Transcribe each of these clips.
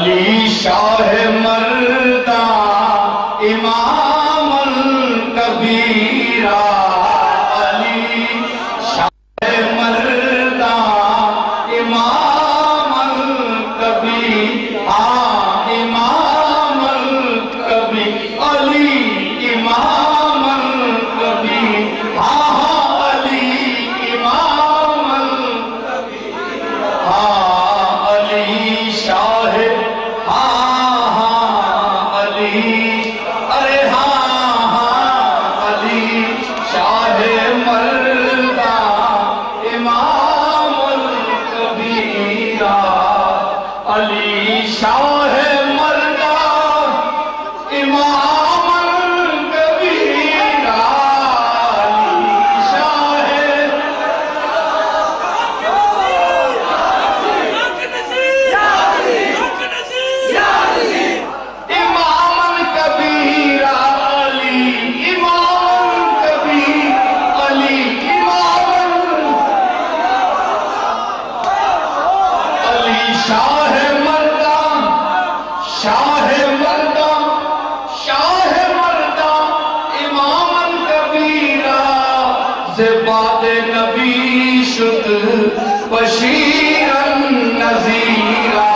علی شاہ مردہ امام الکبیرہ، علی شاہ مردہ امام الکبیرہ، امام الکبیر، علی امام الکبیر، علی امام الکبیر، علی شاہ، علی، ارے علی شاہ مردہ امام الکبیرہ، علی شاہ مردہ امام الکبیرہ، علی شاہ، امام الکبیرہ، علی امام الکبیر، علی امام، علی شاہ مردہ، شاہ مردہ، شاہ مردہ امام الکبیرہ، زباد نبی شد بشیرن نذیرہ،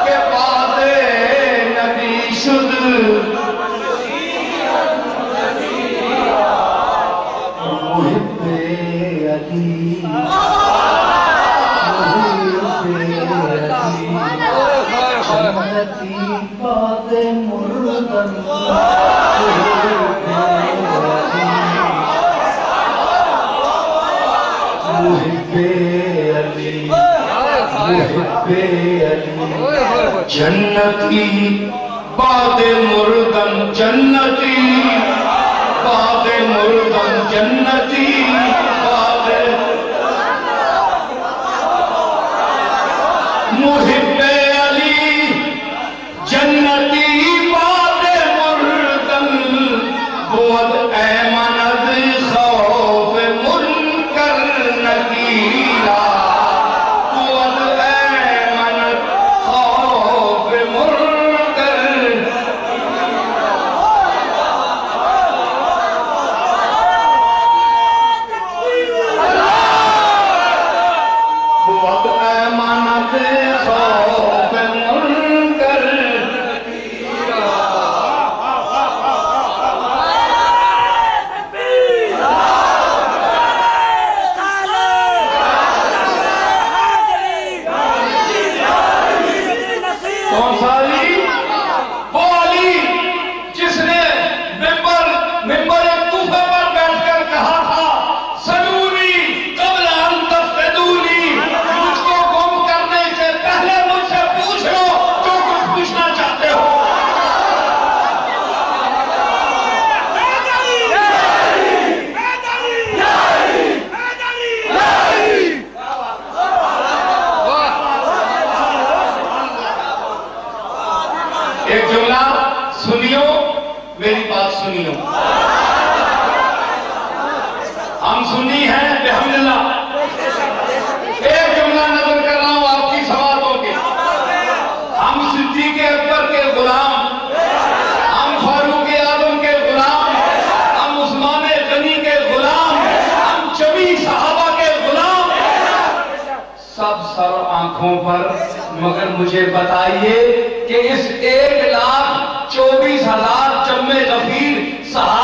کہ بعد نبی شد محب علی، جنتی باد مردن، محب علی، محب علی، جنتی باد مردن، جنتی باد مردن، جنتی باد، محب علی جنتی باد مردن، بود ایمن از خوف منکر نکیرہ، بود ایمن خوف منکر، بود ایمن از خوف منکر، کون سا علی؟ وہ علی جس نے ممبر کوفہ پر بیٹھ کر کہا تھا سلونی قبل ان تفقدونی، مجھ کو گم کرنے سے پہلے مجھ سے پوچھ لو جو کچھ پوچھنا چاہتے ہو۔ ایک جملہ سنیو، میری بات سنیو، ہم سنی ہیں بحمداللہ، ایک جملہ نظر کر رہا ہوں آپ کی سماعتوں کے، ہم صدیق اکبر کے غلام، ہم فاروق اعظم کے غلام، ہم عثمان غنی کے غلام، ہم جمی صحابہ کے غلام، سب سر آنکھوں پر، مگر مجھے بتائیے کہ اس 1,24,000 جم غفیر صحابہ